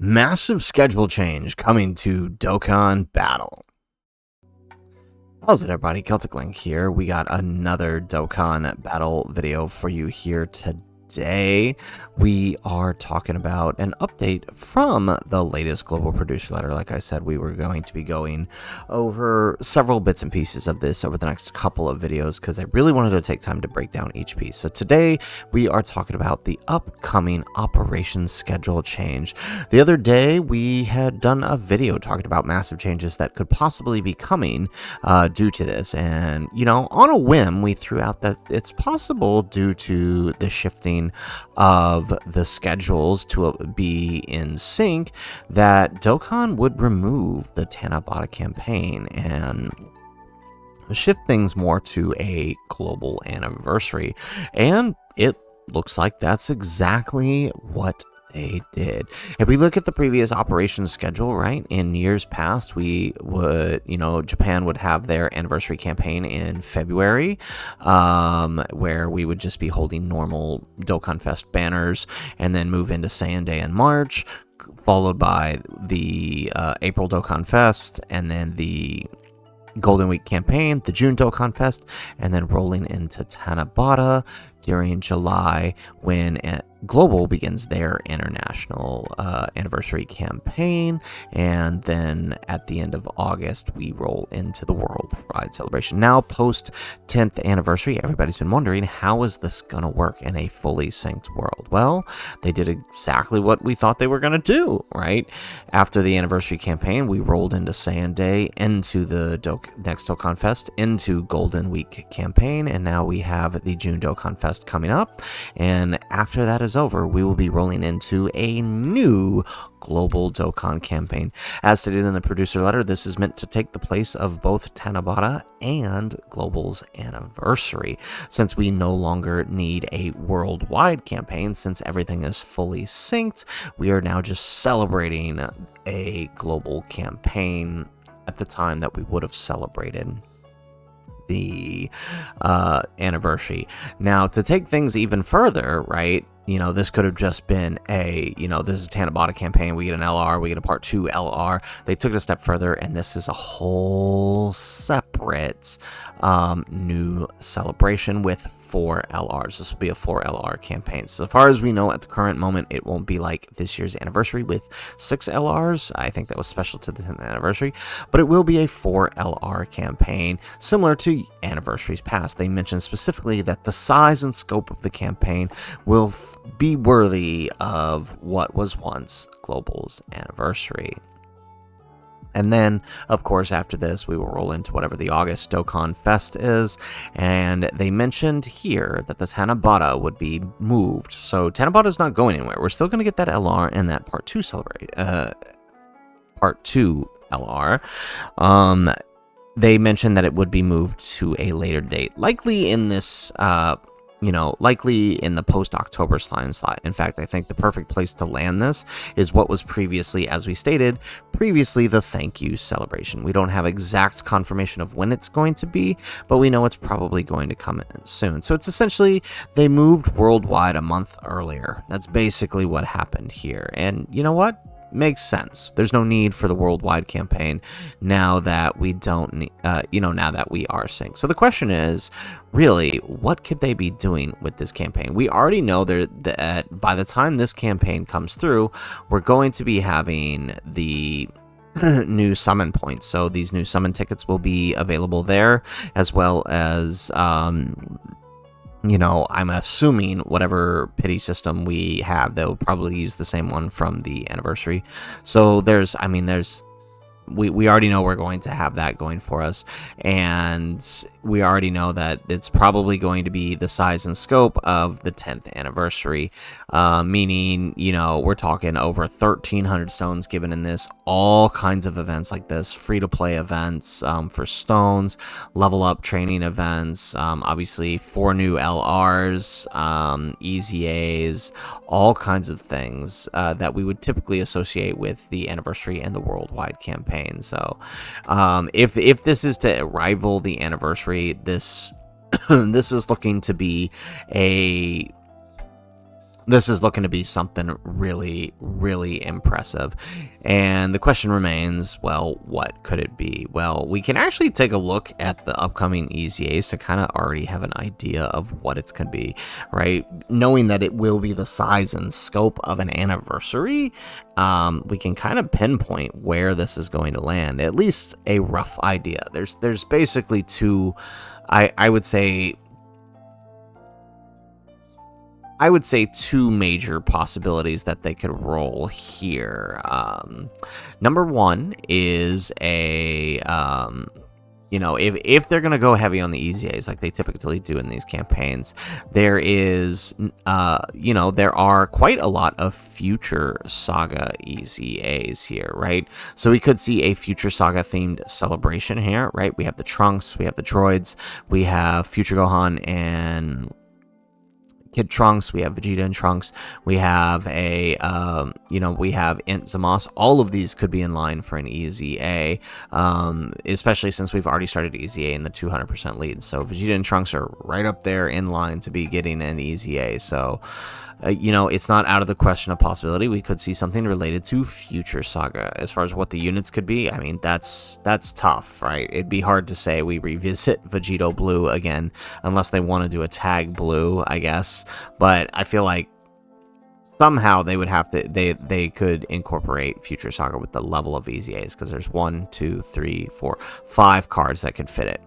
Massive schedule change coming to Dokkan Battle. How's it, everybody? Celtic Link here. We got another Dokkan Battle video for you here today. We are talking about an update from the latest global producer letter. Like I said, we were going to be going over several bits and pieces of this over the next couple of videos because I really wanted to take time to break down each piece. So today we are talking about the upcoming operations schedule change. The other day we had done a video talking about massive changes that could possibly be coming due to this, and on a whim we threw out that it's possible due to the shifting of the schedules to be in sync that Dokkan would remove the Tanabata campaign and shift things more to a global anniversary, and it looks like that's exactly what they did. If we look at the previous operations schedule, right, in years past, we would, Japan would have their anniversary campaign in February, where we would just be holding normal Dokkan Fest banners and then move into Saiyan Day in March, followed by the April Dokkan Fest, and then the Golden Week campaign, the June Dokkan Fest, and then rolling into Tanabata during July when Global begins their international anniversary campaign, and then at the end of August we roll into the worldwide celebration. Now, post 10th anniversary, everybody's been wondering, how is this gonna work in a fully synced world? Well, they did exactly what we thought they were gonna do, right? After the anniversary campaign, we rolled into Saiyan Day, into the next Dokkan Fest, into Golden Week campaign, and now we have the June Dokkan Fest coming up, and after that is over, we will be rolling into a new global Dokkan campaign. As stated in the producer letter, this is meant to take the place of both Tanabata and Global's anniversary, since we no longer need a worldwide campaign. Since everything is fully synced, we are now just celebrating a global campaign at the time that we would have celebrated the anniversary. Now, to take things even further, right, this could have just been this is Tanabata campaign, we get an LR, we get a part 2 LR. They took it a step further, and this is a whole separate new celebration with 4 LRs. This will be a 4 LR campaign. So far as we know at the current moment, it won't be like this year's anniversary with 6 LRs. I think that was special to the 10th anniversary, but it will be a 4 LR campaign, similar to anniversaries past. They mentioned specifically that the size and scope of the campaign will be worthy of what was once Global's anniversary. And then, of course, after this, we will roll into whatever the August Dokkan Fest is. And they mentioned here that the Tanabata would be moved. So Tanabata is not going anywhere. We're still going to get that LR and that Part 2 Part 2 LR. They mentioned that it would be moved to a later date, likely in this likely in the post-October slime slot. In fact, I think the perfect place to land this is what was previously, as we stated, the thank you celebration. We don't have exact confirmation of when it's going to be, but we know it's probably going to come in soon. So it's essentially, they moved worldwide a month earlier. That's basically what happened here. And you know what? Makes sense. There's no need for the worldwide campaign now that we don't need, now that we are synced. So the question is, really, what could they be doing with this campaign? We already know that by the time this campaign comes through, we're going to be having the new summon points. So these new summon tickets will be available there, as well as I'm assuming whatever pity system we have, they'll probably use the same one from the anniversary. So we already know we're going to have that going for us, and we already know that it's probably going to be the size and scope of the 10th anniversary, meaning, we're talking over 1,300 stones given in this, all kinds of events like this, free-to-play events for stones, level up training events, obviously 4 new LRs, easy A's, all kinds of things that we would typically associate with the anniversary and the worldwide campaign. So if this is to rival the anniversary, this this is looking to be a this is looking to be something really, really impressive. And the question remains, well, what could it be? Well, we can actually take a look at the upcoming EZAs to kind of already have an idea of what it's going to be, right? Knowing that it will be the size and scope of an anniversary, we can kind of pinpoint where this is going to land, at least a rough idea. There's basically two, I would say two major possibilities that they could roll here. Number one is if they're going to go heavy on the EZAs like they typically do in these campaigns, there are quite a lot of future Saga EZAs here, right? So we could see a future Saga themed celebration here, right? We have the Trunks, we have the droids, we have future Gohan and Kid Trunks, we have Vegeta and Trunks, we have we have Int Zamos. All of these could be in line for an EZA, especially since we've already started EZA in the 200% lead. So Vegeta and Trunks are right up there in line to be getting an EZA. So, it's not out of the question of possibility. We could see something related to future Saga. As far as what the units could be, I mean, that's tough, right? It'd be hard to say we revisit Vegito Blue again, unless they want to do a tag Blue, I guess. But I feel like somehow they would have to, they could incorporate future Saga with the level of EZAs, because there's 1, 2, 3, 4, 5 cards that could fit it.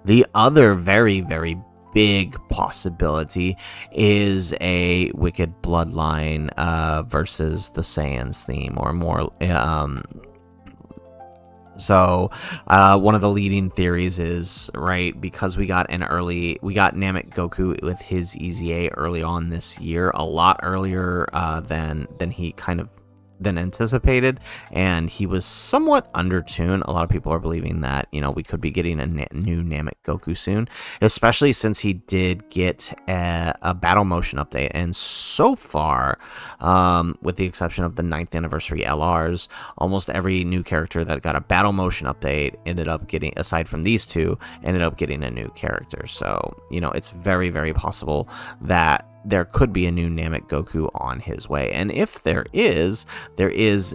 The other very, very big possibility is a Wicked Bloodline versus the Saiyans theme, or more. So one of the leading theories is, right, because we got Namek Goku with his EZA early on this year, a lot earlier than he kind of than anticipated, and he was somewhat undertuned. A lot of people are believing that, we could be getting a new Namek Goku soon, especially since he did get a battle motion update. And so far, with the exception of the 9th anniversary LRs, almost every new character that got a battle motion update ended up getting, aside from these two, ended up getting a new character. So, it's very, very possible that there could be a new Namek Goku on his way. And if there is, there's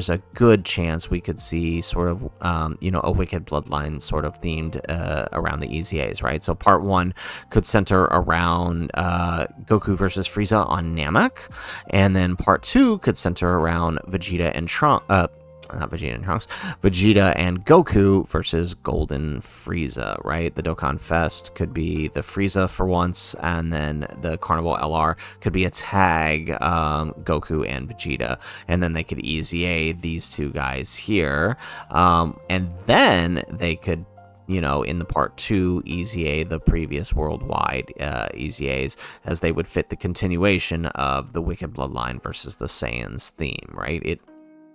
a good chance we could see sort of, a Wicked Bloodline sort of themed around the EZAs, right? So part 1 could center around Goku versus Frieza on Namek, and then part 2 could center around Vegeta and Vegeta and Goku versus Golden Frieza, right? The Dokkan Fest could be the Frieza for once, and then the Carnival LR could be a tag Goku and Vegeta, and then they could EZA these two guys here, and then they could, in the part 2 EZA the previous worldwide EZAs, as they would fit the continuation of the Wicked Bloodline versus the Saiyans theme, right?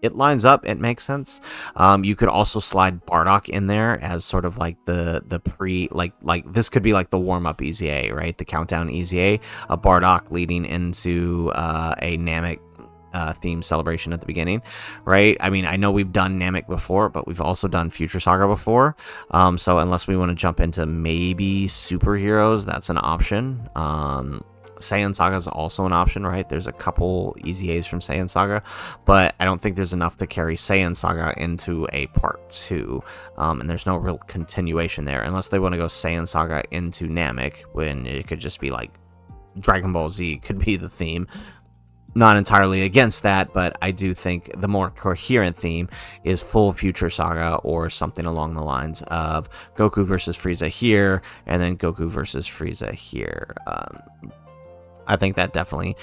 It lines up. It makes sense. You could also slide Bardock in there as sort of like the pre, like this could be like the warm-up EZA, right? The countdown EZA, a Bardock leading into a Namek theme celebration at the beginning, right? I mean, I know we've done Namek before, but we've also done Future Saga before. So unless we want to jump into maybe superheroes, that's an option. Saiyan Saga is also an option, right? There's a couple EZAs from Saiyan Saga, but I don't think there's enough to carry Saiyan Saga into a part 2, and there's no real continuation there, unless they want to go Saiyan Saga into Namek, when it could just be like Dragon Ball Z could be the theme. Not entirely against that, but I do think the more coherent theme is full Future Saga, or something along the lines of Goku versus Frieza here, and then Goku versus Frieza here. I think that definitely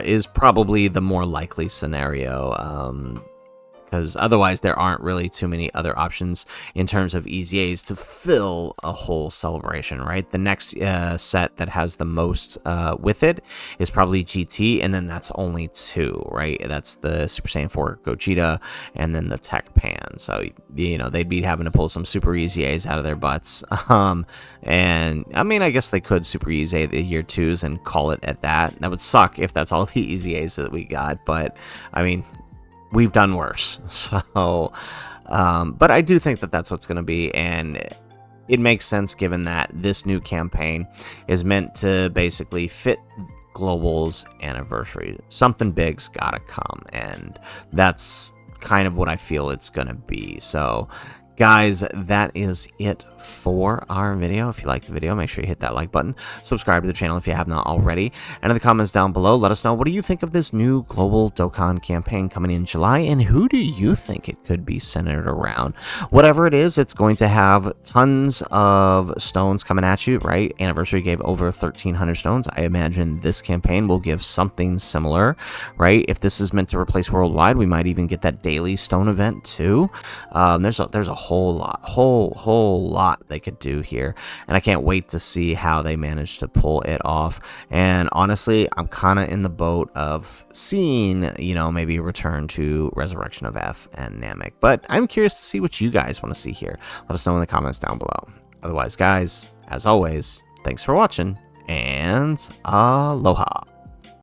is probably the more likely scenario, because otherwise there aren't really too many other options in terms of EZAs to fill a whole celebration, right? The next set that has the most with it is probably GT, and then that's only 2, right? That's the Super Saiyan 4 Gogeta, and then the Tech Pan. So, they'd be having to pull some Super EZAs out of their butts. And, I mean, I guess they could Super EZA the year 2s and call it at that. That would suck if that's all the EZAs that we got, but, I mean, we've done worse. So, but I do think that that's what's going to be, and it makes sense given that this new campaign is meant to basically fit Global's anniversary. Something big's gotta come, and that's kind of what I feel it's gonna be. So guys, that is it for our video. If you liked the video, make sure you hit that like button. Subscribe to the channel if you have not already. And in the comments down below, let us know, what do you think of this new global Dokkan campaign coming in July? And who do you think it could be centered around? Whatever it is, it's going to have tons of stones coming at you, right? Anniversary gave over 1,300 stones. I imagine this campaign will give something similar, right? If this is meant to replace Worldwide, we might even get that daily stone event too. There's a whole lot they could do here, and I can't wait to see how they manage to pull it off. And honestly, I'm kind of in the boat of seeing, you know, maybe a return to Resurrection of F and Namek, but I'm curious to see what you guys want to see here. Let us know in the comments down below. Otherwise, guys, as always, thanks for watching, and aloha.